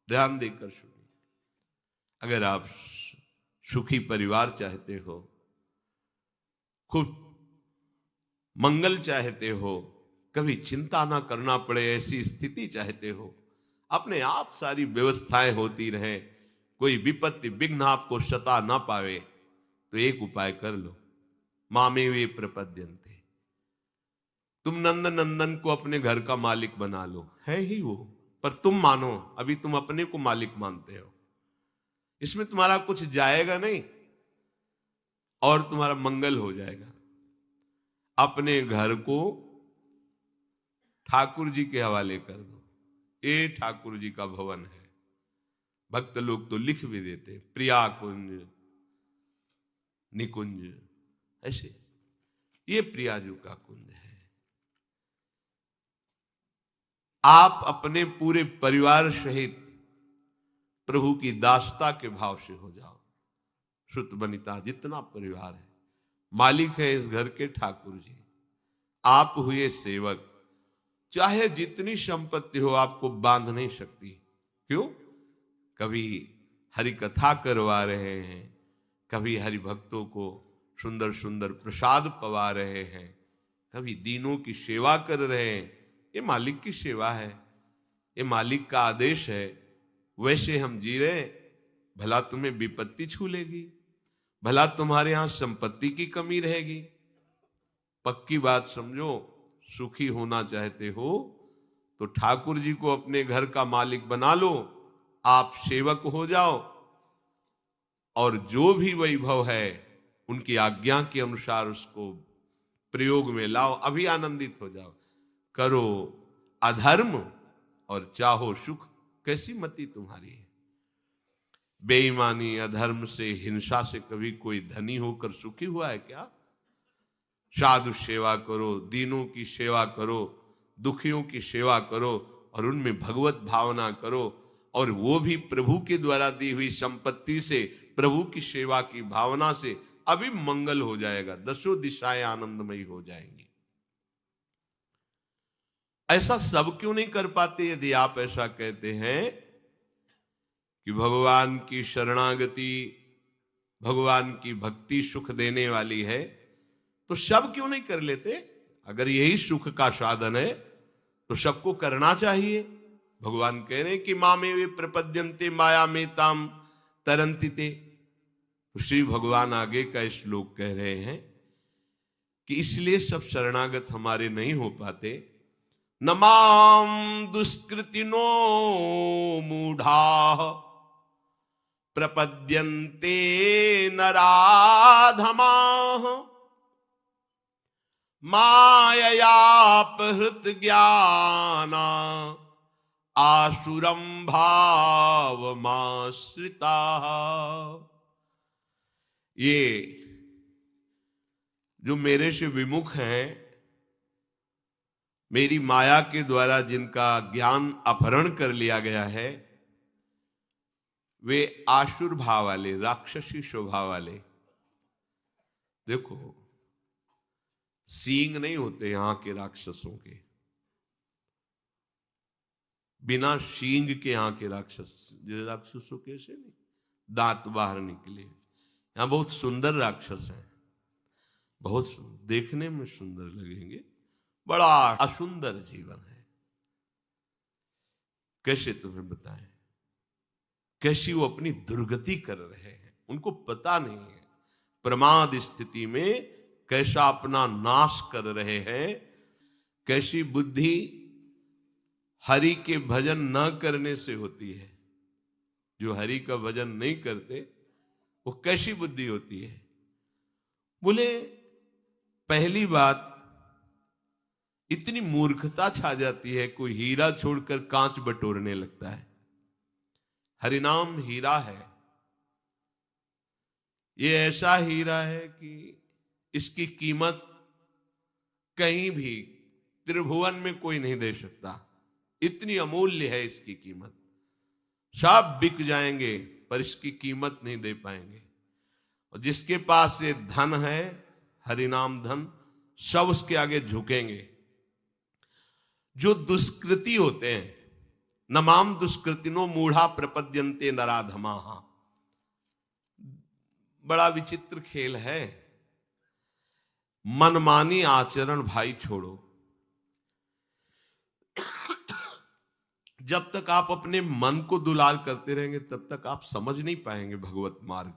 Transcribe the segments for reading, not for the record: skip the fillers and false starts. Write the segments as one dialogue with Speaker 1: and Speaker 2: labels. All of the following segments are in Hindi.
Speaker 1: ध्यान देकर सुनिए। अगर आप सुखी परिवार चाहते हो, खूब मंगल चाहते हो, कभी चिंता ना करना पड़े ऐसी स्थिति चाहते हो, अपने आप सारी व्यवस्थाएं होती रहे, कोई विपत्ति विघ्न आपको सता ना पावे, तो एक उपाय कर लो। मामे वे प्रपद्यन्ते। तुम नंद नंदन को अपने घर का मालिक बना लो, है ही वो, पर तुम मानो, अभी तुम अपने को मालिक मानते हो, इसमें तुम्हारा कुछ जाएगा नहीं और तुम्हारा मंगल हो जाएगा। अपने घर को ठाकुर जी के हवाले कर दो। ये ठाकुर जी का भवन है। भक्त लोग तो लिख भी देते, प्रिया कुंज निकुंज, ऐसे ये प्रियाजू का कुंज है। आप अपने पूरे परिवार सहित प्रभु की दासता के भाव से हो जाओ। श्रुत बनिता जितना परिवार है, मालिक है इस घर के ठाकुर जी, आप हुए सेवक। चाहे जितनी संपत्ति हो आपको बांध नहीं सकती। क्यों? कभी हरि कथा करवा रहे हैं, कभी हरि भक्तों को सुंदर सुंदर प्रसाद पवा रहे हैं, कभी दीनों की सेवा कर रहे हैं। ये मालिक की सेवा है, ये मालिक का आदेश है। वैसे हम जी रहे, भला तुम्हें विपत्ति छू लेगी, भला तुम्हारे यहां संपत्ति की कमी रहेगी। पक्की बात समझो, सुखी होना चाहते हो तो ठाकुर जी को अपने घर का मालिक बना लो, आप सेवक हो जाओ, और जो भी वैभव है उनकी आज्ञा के अनुसार उसको प्रयोग में लाओ। अभी आनंदित हो जाओ। करो अधर्म और चाहो सुख। कैसी मति तुम्हारी है? बेईमानी, अधर्म से, हिंसा से कभी कोई धनी होकर सुखी हुआ है क्या? साधु सेवा करो, दीनों की सेवा करो, दुखियों की सेवा करो और उनमें भगवत भावना करो, और वो भी प्रभु के द्वारा दी हुई संपत्ति से, प्रभु की सेवा की भावना से अभी मंगल हो जाएगा। दसों दिशाएं आनंदमयी हो जाएंगी। ऐसा सब क्यों नहीं कर पाते? यदि आप ऐसा कहते हैं कि भगवान की शरणागति, भगवान की भक्ति सुख देने वाली है, तो सब क्यों नहीं कर लेते? अगर यही सुख का साधन है तो सबको करना चाहिए। भगवान कह रहे हैं कि मामे वे प्रपद्यन्ते माया में ताम तरंतिते। तो श्री भगवान आगे का श्लोक कह रहे हैं कि इसलिए सब शरणागत हमारे नहीं हो पाते। नमाम दुष्कृतिनो मूढ़ा प्रपद्यन्ते नराधमाः माययापहृत ज्ञाना आसुरं भावमाश्रिता। ये जो मेरे से विमुख हैं, मेरी माया के द्वारा जिनका ज्ञान अपहरण कर लिया गया है, वे आसुर भाव वाले, राक्षसी स्वभाव वाले। देखो, सींग नहीं होते यहां के राक्षसों के, बिना सींग के यहां के राक्षसों कैसे नहीं, दांत बाहर निकले। यहां बहुत सुंदर राक्षस हैं, बहुत देखने में सुंदर लगेंगे, बड़ा असुंदर जीवन है। कैसे तुम्हें बताएं, कैसी वो अपनी दुर्गति कर रहे हैं, उनको पता नहीं है। प्रमाद स्थिति में कैसा अपना नाश कर रहे हैं, कैसी बुद्धि हरि के भजन न करने से होती है। जो हरि का भजन नहीं करते वो कैसी बुद्धि होती है? बोले, पहली बात, इतनी मूर्खता छा जाती है, कोई हीरा छोड़कर कांच बटोरने लगता है। हरिनाम हीरा है, ये ऐसा हीरा है कि इसकी कीमत कहीं भी त्रिभुवन में कोई नहीं दे सकता। इतनी अमूल्य है इसकी कीमत। सब बिक जाएंगे पर इसकी कीमत नहीं दे पाएंगे। और जिसके पास ये धन है, हरिनाम धन, सब उसके आगे झुकेंगे। जो दुष्कृति होते हैं, नमाम दुष्कृतिनो मूढ़ा प्रपद्यन्ते नराधमाः। बड़ा विचित्र खेल है। मनमानी आचरण भाई छोड़ो। जब तक आप अपने मन को दुलार करते रहेंगे तब तक आप समझ नहीं पाएंगे भगवत मार्ग।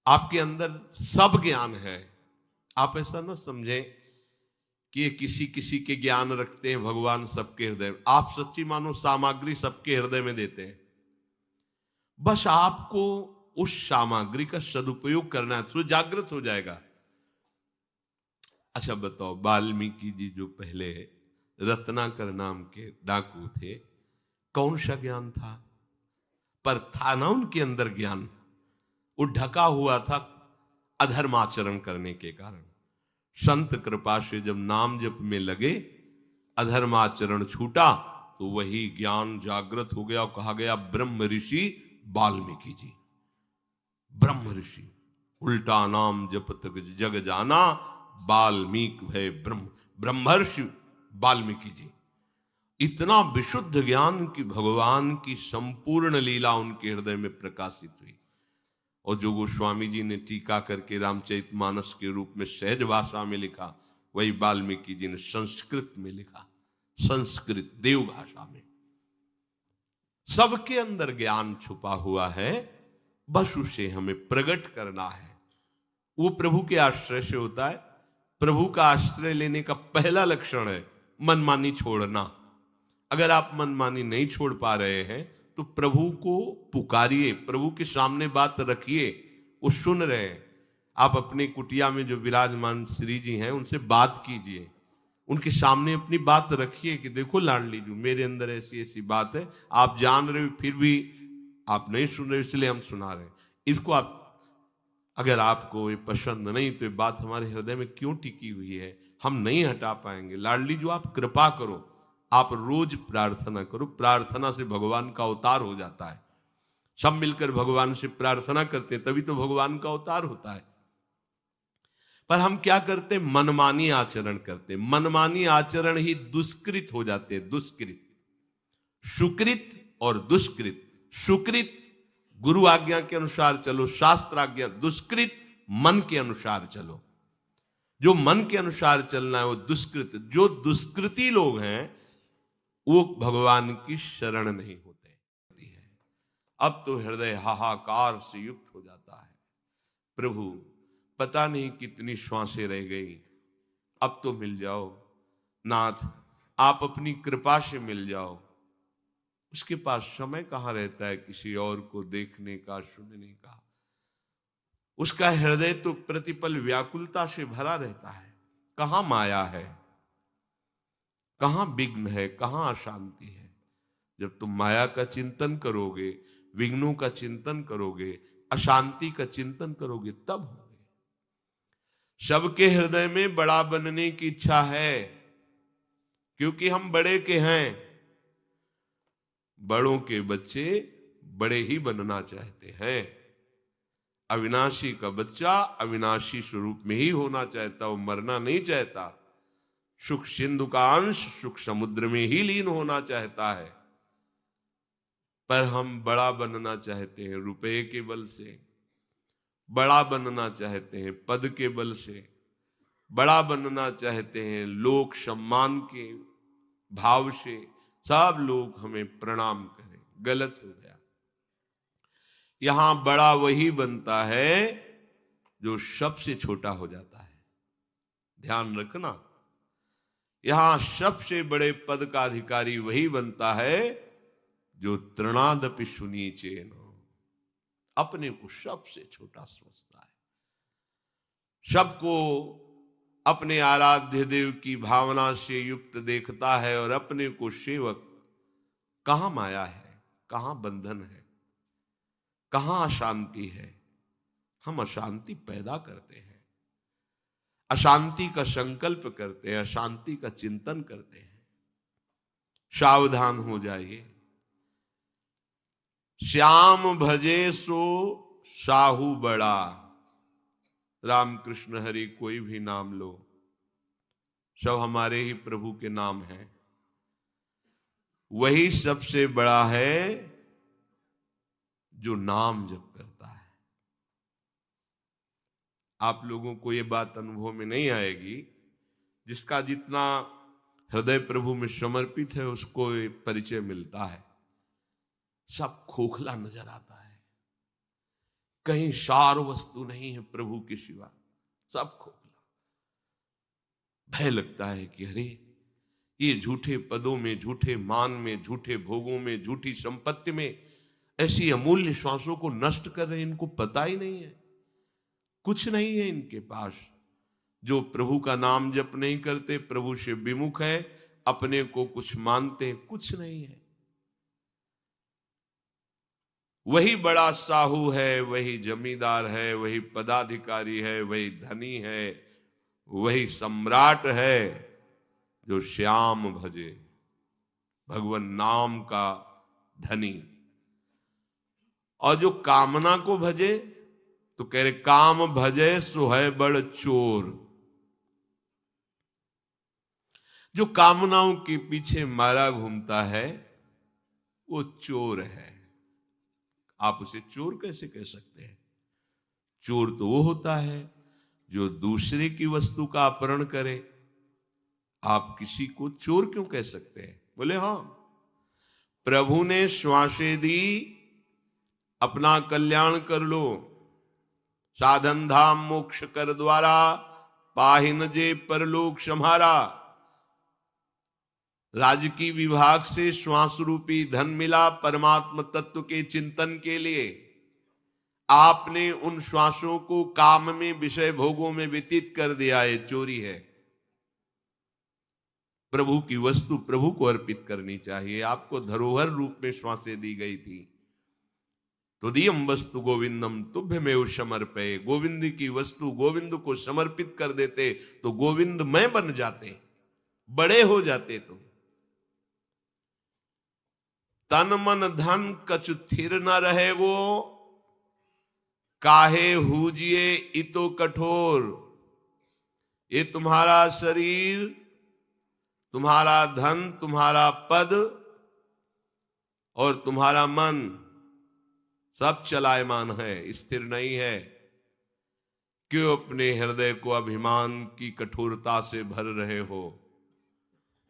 Speaker 1: आपके अंदर सब ज्ञान है। आप ऐसा ना समझें कि ये किसी किसी के ज्ञान रखते हैं, भगवान सबके हृदय में। आप सच्ची मानो सामग्री सबके हृदय में देते हैं, बस आपको उस सामग्री का सदुपयोग करना है, तो जागृत हो जाएगा। अच्छा बताओ, वाल्मीकि जी जो पहले रत्नाकर नाम के डाकू थे, कौन सा ज्ञान था? पर था ना उनके अंदर ज्ञान। वो ढका हुआ था अधर्माचरण करने के कारण। संत कृपा से जब नाम जप में लगे, अधर्माचरण छूटा, तो वही ज्ञान जागृत हो गया और कहा गया ब्रह्म ऋषि वाल्मीकि जी। ब्रह्म ऋषि, उल्टा नाम जपत जग जाना, वाल्मीकि भय ब्रह्म। ब्रह्मर्षि वाल्मीकि जी। इतना विशुद्ध ज्ञान की भगवान की संपूर्ण लीला उनके हृदय में प्रकाशित हुई। और जो गोस्वामी जी ने टीका करके रामचरितमानस के रूप में सहज भाषा में लिखा, वही वाल्मीकि जी ने संस्कृत में लिखा, संस्कृत देव भाषा में। सबके अंदर ज्ञान छुपा हुआ है, बस उसे हमें प्रकट करना है। वो प्रभु के आश्रय से होता है। प्रभु का आश्रय लेने का पहला लक्षण है मनमानी छोड़ना। अगर आप मनमानी नहीं छोड़ पा रहे हैं तो प्रभु को पुकारिए, प्रभु के सामने बात रखिए, वो सुन रहे हैं। आप अपनी कुटिया में जो विराजमान श्री जी हैं उनसे बात कीजिए, उनके सामने अपनी बात रखिए कि देखो लाडली जी, मेरे अंदर ऐसी ऐसी बात है, आप जान रहे हो फिर भी आप नहीं सुन रहे, इसलिए हम सुना रहे हैं। इसको आप, अगर आपको ये पसंद नहीं तो ये बात हमारे हृदय में क्यों टिकी हुई है, हम नहीं हटा पाएंगे। लाडली जो आप कृपा करो, आप रोज प्रार्थना करो। प्रार्थना से भगवान का अवतार हो जाता है। सब मिलकर भगवान से प्रार्थना करते तभी तो भगवान का अवतार होता है। पर हम क्या करते? मनमानी आचरण करते। मनमानी आचरण ही दुष्कृत हो जाते हैं। दुष्कृत, सुकृत और दुष्कृत। सुकृत गुरु आज्ञा के अनुसार चलो, शास्त्र आज्ञा। दुष्कृत मन के अनुसार चलो। जो मन के अनुसार चलना है वो दुष्कृत। जो दुष्कृति लोग हैं वो भगवान की शरण नहीं होते। अब तो हृदय हाहाकार से युक्त हो जाता है। प्रभु, पता नहीं कितनी श्वासें रह गई, अब तो मिल जाओ नाथ, आप अपनी कृपा से मिल जाओ। उसके पास समय कहाँ रहता है किसी और को देखने का, सुनने का। उसका हृदय तो प्रतिपल व्याकुलता से भरा रहता है। कहाँ माया है, कहाँ विघ्न है, कहाँ अशांति है। जब तुम माया का चिंतन करोगे, विघ्नों का चिंतन करोगे, अशांति का चिंतन करोगे, तब होंगे। सबके हृदय में बड़ा बनने की इच्छा है, क्योंकि हम बड़े के हैं। बड़ों के बच्चे बड़े ही बनना चाहते हैं। अविनाशी का बच्चा अविनाशी स्वरूप में ही होना चाहता, वो मरना नहीं चाहता। सुख सिंधु का अंश सुख समुद्र में ही लीन होना चाहता है। पर हम बड़ा बनना चाहते हैं रुपए के बल से, बड़ा बनना चाहते हैं पद के बल से, बड़ा बनना चाहते हैं लोक सम्मान के भाव से। सब लोग हमें प्रणाम करें, गलत हो गया। यहां बड़ा वही बनता है जो सबसे छोटा हो जाता है। ध्यान रखना, यहां सबसे बड़े पद का अधिकारी वही बनता है जो तृणादपि सुनीचेन, अपने को सबसे छोटा समझता है, सबको अपने आराध्य देव की भावना से युक्त देखता है और अपने को सेवक। कहां माया है, कहां बंधन है, कहां अशांति है? हम अशांति पैदा करते हैं, अशांति का संकल्प करते हैं, अशांति का चिंतन करते हैं। सावधान हो जाइए। श्याम भजे सो साहू बड़ा। रामकृष्ण हरि कोई भी नाम लो, सब हमारे ही प्रभु के नाम हैं। वही सबसे बड़ा है जो नाम जप करता है। आप लोगों को ये बात अनुभव में नहीं आएगी, जिसका जितना हृदय प्रभु में समर्पित है उसको ये परिचय मिलता है। सब खोखला नजर आता है, कहीं सार वस्तु नहीं है प्रभु के सिवा, सब खोखला। भय लगता है कि अरे ये झूठे पदों में, झूठे मान में, झूठे भोगों में, झूठी संपत्ति में ऐसी अमूल्य श्वासों को नष्ट कर रहे हैं, इनको पता ही नहीं है, कुछ नहीं है इनके पास। जो प्रभु का नाम जप नहीं करते, प्रभु से विमुख है, अपने को कुछ मानते, कुछ नहीं है। वही बड़ा साहू है, वही जमींदार है, वही पदाधिकारी है, वही धनी है, वही सम्राट है जो श्याम भजे, भगवान नाम का धनी। और जो कामना को भजे तो कह रहे काम भजे सो है बड़ चोर। जो कामनाओं के पीछे मारा घूमता है वो चोर है। आप उसे चोर कैसे कह सकते हैं? चोर तो वो होता है जो दूसरे की वस्तु का अपहरण करे। आप किसी को चोर क्यों कह सकते हैं? बोले हाँ, प्रभु ने श्वासें दी, अपना कल्याण कर लो, साधन धाम मोक्ष कर द्वारा, पाहिन जे परलोक सम्हारा। राजकीय विभाग से श्वास रूपी धन मिला परमात्म तत्व के चिंतन के लिए। आपने उन श्वासों को काम में, विषय भोगों में व्यतीत कर दिया, है चोरी है। प्रभु की वस्तु प्रभु को अर्पित करनी चाहिए। आपको धरोहर रूप में श्वासें दी गई थी। तुदीयम वस्तु गोविंदम तुभ्यमेव समर्पये। गोविंद की वस्तु गोविंद को समर्पित कर देते तो गोविंद मैं बन जाते, बड़े हो जाते। तो तन मन धन कछु थिर न रहे वो, काहे हुजिए इतो कठोर। ये तुम्हारा शरीर, तुम्हारा धन, तुम्हारा पद और तुम्हारा मन सब चलायमान है, स्थिर नहीं है। क्यों अपने हृदय को अभिमान की कठोरता से भर रहे हो?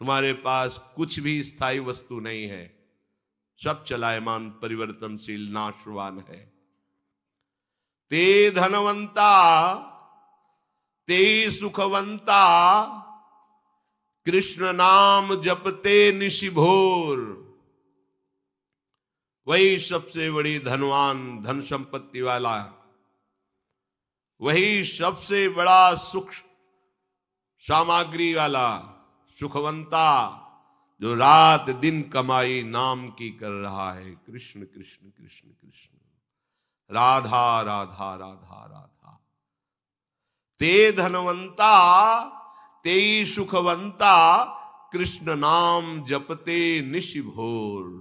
Speaker 1: तुम्हारे पास कुछ भी स्थायी वस्तु नहीं है, सब चलायमान, परिवर्तनशील, नाशवान है। ते धनवंता ते सुखवंता, कृष्ण नाम जपते निशिभोर। वही सबसे बड़ी धनवान, धन संपत्ति वाला, वही सबसे बड़ा सुख सामग्री वाला, सुखवंता, जो रात दिन कमाई नाम की कर रहा है। कृष्ण कृष्ण कृष्ण कृष्ण, राधा राधा राधा राधा। ते धनवंता ते सुखवंता, कृष्ण नाम जपते निशिभोर।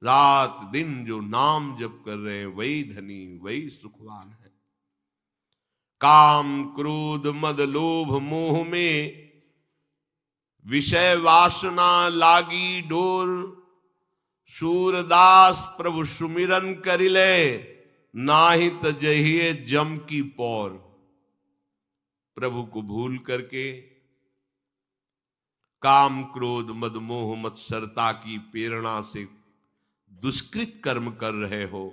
Speaker 1: रात दिन जो नाम जप कर रहे हैं वही धनी, वही सुखवान है। काम क्रोध मद लोभ मोह में विषय वासना लागी डोर। सूरदास प्रभु सुमिरन करिले, नाहित जहिए जम की पौर। प्रभु को भूल करके काम क्रोध मद मोह मत्सरता की प्रेरणा से दुष्कृत कर्म कर रहे हो।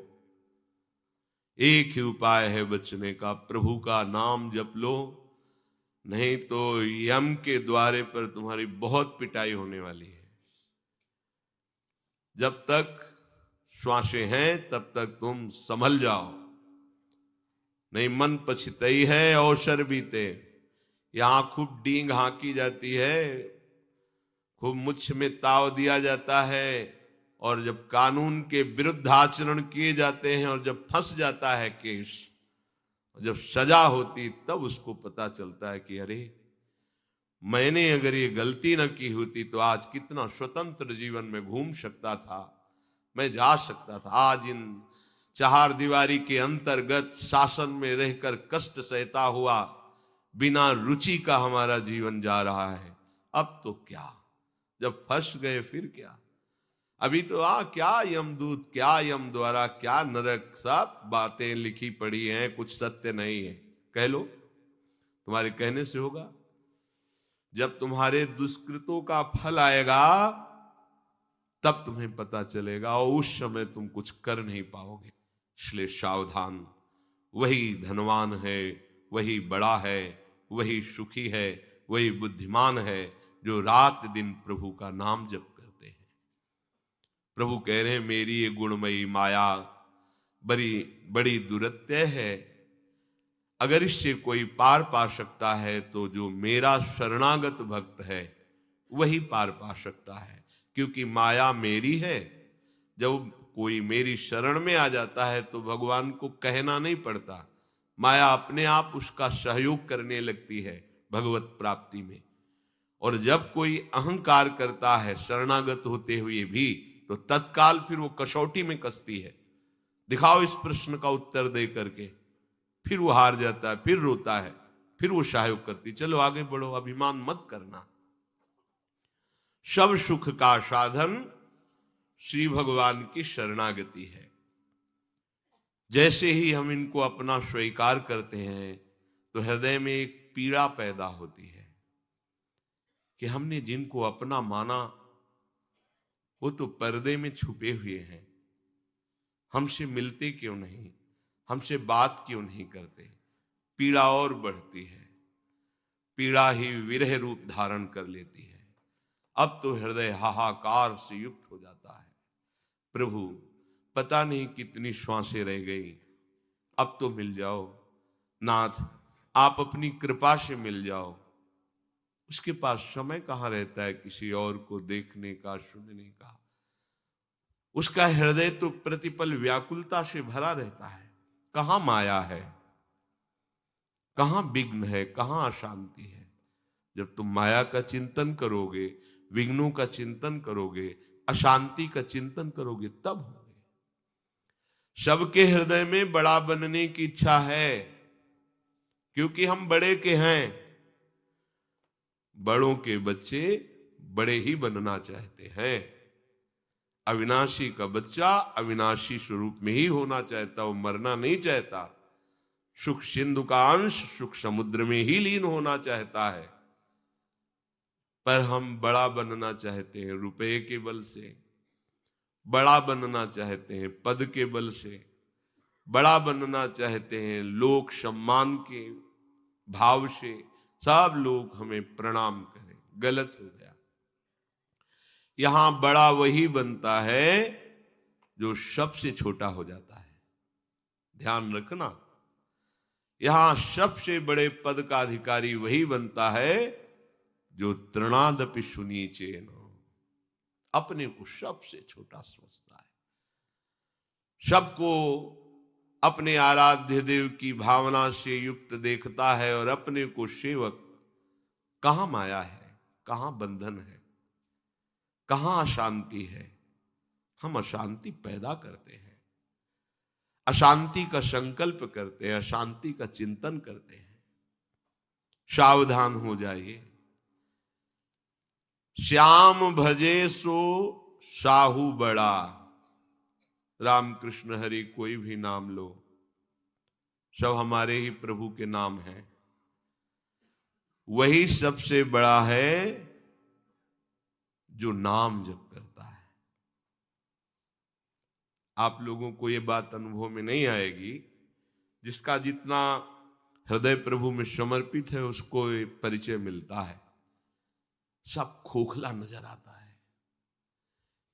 Speaker 1: एक ही उपाय है बचने का, प्रभु का नाम जप लो, नहीं तो यम के द्वारे पर तुम्हारी बहुत पिटाई होने वाली है। जब तक श्वासें हैं तब तक तुम संभल जाओ, नहीं मन पछतई है अवसर बीते। यहां खूब डींग हाँकी जाती है, खूब मुछ में ताव दिया जाता है, और जब कानून के विरुद्ध आचरण किए जाते हैं और जब फंस जाता है केस, जब सजा होती, तब उसको पता चलता है कि अरे मैंने अगर ये गलती न की होती तो आज कितना स्वतंत्र जीवन में घूम सकता था, मैं जा सकता था। आज इन चार दीवारी के अंतर्गत शासन में रहकर कष्ट सहता हुआ बिना रुचि का हमारा जीवन जा रहा है। अब तो क्या, जब फंस गए फिर क्या। अभी तो क्या यमदूत, क्या यम द्वारा, क्या नरक, सब बातें लिखी पड़ी हैं, कुछ सत्य नहीं है। कह लो, तुम्हारे कहने से होगा? जब तुम्हारे दुष्कृतों का फल आएगा तब तुम्हें पता चलेगा, और उस समय तुम कुछ कर नहीं पाओगे। इसलिए सावधान। वही धनवान है, वही बड़ा है, वही सुखी है, वही बुद्धिमान है जो रात दिन प्रभु का नाम जप करते हैं। प्रभु कह रहे हैं, मेरी ये गुणमयी माया बड़ी बड़ी दुरत्य है। अगर इससे कोई पार पा सकता है तो जो मेरा शरणागत भक्त है वही पार पा सकता है, क्योंकि माया मेरी है। जब कोई मेरी शरण में आ जाता है तो भगवान को कहना नहीं पड़ता, माया अपने आप उसका सहयोग करने लगती है भगवत प्राप्ति में। और जब कोई अहंकार करता है शरणागत होते हुए भी, तो तत्काल फिर वो कसौटी में कसती है। दिखाओ इस प्रश्न का उत्तर दे करके, फिर वो हार जाता है, फिर रोता है, फिर वो सहयोग करती, चलो आगे बढ़ो, अभिमान मत करना। सब सुख का साधन श्री भगवान की शरणागति है। जैसे ही हम इनको अपना स्वीकार करते हैं तो हृदय में एक पीड़ा पैदा होती है कि हमने जिनको अपना माना वो तो पर्दे में छुपे हुए हैं, हमसे मिलते क्यों नहीं, हमसे बात क्यों नहीं करते। पीड़ा और बढ़ती है, पीड़ा ही विरह रूप धारण कर लेती है। अब तो हृदय हाहाकार से युक्त हो जाता है, प्रभु पता नहीं कितनी श्वासें रह गई, अब तो मिल जाओ नाथ, आप अपनी कृपा से मिल जाओ। उसके पास समय कहाँ रहता है किसी और को देखने का, सुनने का। उसका हृदय तो प्रतिपल व्याकुलता से भरा रहता है। कहाँ माया है, कहाँ विघ्न है, कहाँ अशांति है। जब तुम माया का चिंतन करोगे, विघ्नों का चिंतन करोगे, अशांति का चिंतन करोगे, तब होंगे। सबके हृदय में बड़ा बनने की इच्छा है, क्योंकि हम बड़े के हैं। बड़ों के बच्चे बड़े ही बनना चाहते हैं। अविनाशी का बच्चा अविनाशी स्वरूप में ही होना चाहता, वो मरना नहीं चाहता। सुख सिंधु का अंश सुख समुद्र में ही लीन होना चाहता है। पर हम बड़ा बनना चाहते हैं रुपए के बल से, बड़ा बनना चाहते हैं पद के बल से, बड़ा बनना चाहते हैं लोक सम्मान के भाव से। सब लोग हमें प्रणाम करें, गलत हो गया। यहां बड़ा वही बनता है जो सबसे छोटा हो जाता है। ध्यान रखना, यहां सबसे बड़े पद का अधिकारी वही बनता है जो तृणादपि सुनीचेन, अपने को सबसे छोटा समझता है, सबको अपने आराध्य देव की भावना से युक्त देखता है और अपने को सेवक। कहां माया है, कहां बंधन है, कहां अशांति है। हम अशांति पैदा करते हैं, अशांति का संकल्प करते हैं, अशांति का चिंतन करते हैं। सावधान हो जाइए। श्याम भजे सो साहू बड़ा। रामकृष्ण हरि कोई भी नाम लो, सब हमारे ही प्रभु के नाम हैं। वही सबसे बड़ा है जो नाम जप करता है। आप लोगों को यह बात अनुभव में नहीं आएगी, जिसका जितना हृदय प्रभु में समर्पित है उसको परिचय मिलता है। सब खोखला नजर आता है,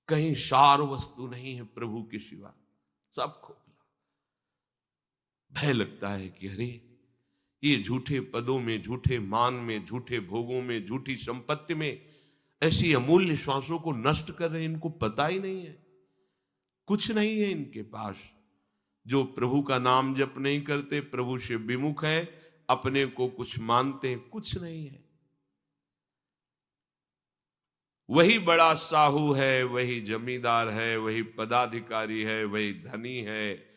Speaker 1: कहीं सार वस्तु नहीं है प्रभु के सिवा, सब खोखला। भय लगता है कि अरे ये झूठे पदों में, झूठे मान में, झूठे भोगों में, झूठी संपत्ति में ऐसी अमूल्य श्वासों को नष्ट कर रहे हैं, इनको पता ही नहीं है, कुछ नहीं है इनके पास। जो प्रभु का नाम जप नहीं करते, प्रभु से विमुख है, अपने को कुछ मानते हैं, कुछ नहीं है। वही बड़ा साहू है, वही जमींदार है, वही पदाधिकारी है, वही धनी है,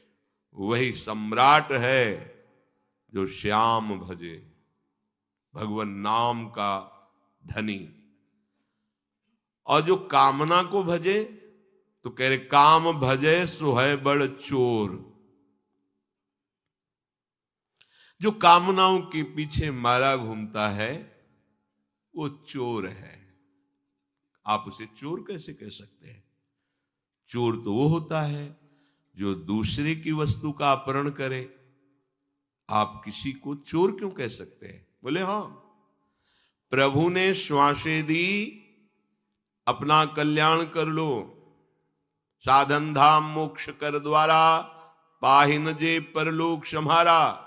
Speaker 1: वही सम्राट है जो श्याम भजे, भगवान नाम का धनी। और जो कामना को भजे तो कह रहे काम भजे सो है बड़ चोर। जो कामनाओं के पीछे मारा घूमता है वो चोर है। आप उसे चोर कैसे कह सकते हैं? चोर तो वो होता है जो दूसरे की वस्तु का अपहरण करे। आप किसी को चोर क्यों कह सकते हैं? बोले हाँ, प्रभु ने श्वासें दी, अपना कल्याण कर लो। साधन धाम मोक्ष कर द्वारा, पाहिन जे परलोक सम्हारा।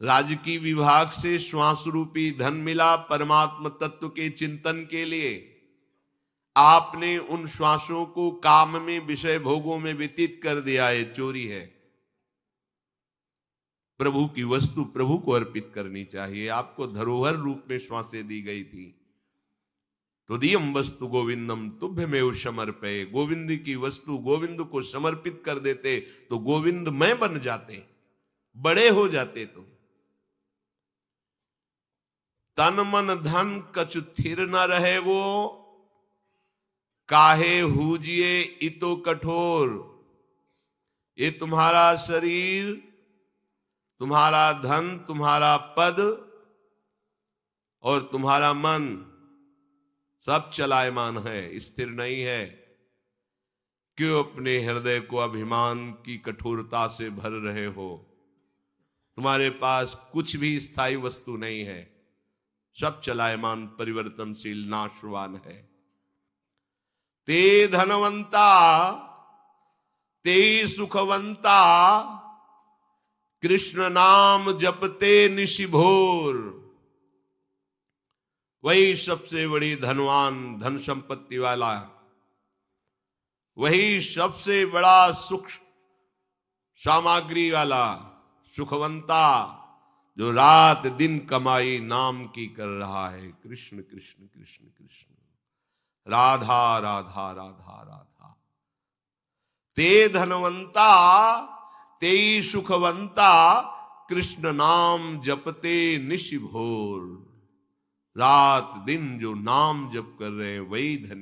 Speaker 1: राजकीय विभाग से श्वास रूपी धन मिला परमात्म तत्व के चिंतन के लिए। आपने उन श्वासों को काम में, विषय भोगों में व्यतीत कर दिया, ये चोरी है। प्रभु की वस्तु प्रभु को अर्पित करनी चाहिए। आपको धरोहर रूप में श्वासें दी गई थी। तो दियम वस्तु गोविंदम तुभ्यमेव समर्पये। गोविंद की वस्तु गोविंद को समर्पित कर देते तो गोविंद मैं बन जाते, बड़े हो जाते। तो तन मन धन कछु थिर न रहे वो, काहे हुजिए इतो कठोर। ये तुम्हारा शरीर, तुम्हारा धन, तुम्हारा पद और तुम्हारा मन सब चलायमान है, स्थिर नहीं है। क्यों अपने हृदय को अभिमान की कठोरता से भर रहे हो? तुम्हारे पास कुछ भी स्थायी वस्तु नहीं है, सब चलायमान, परिवर्तनशील, नाशवान है। ते धनवंता ते सुखवंता, कृष्ण नाम जपते निशिभोर। वही सबसे बड़ी धनवान, धन संपत्ति वाला, वही सबसे बड़ा सुख सामग्री वाला, सुखवंता, जो रात दिन कमाई नाम की कर रहा है। कृष्ण कृष्ण कृष्ण कृष्ण, राधा राधा राधा राधा। ते धनवंता ते सुखवंता, कृष्ण नाम जपते निशिभोर। रात दिन जो नाम जप कर रहे हैं वही धनी।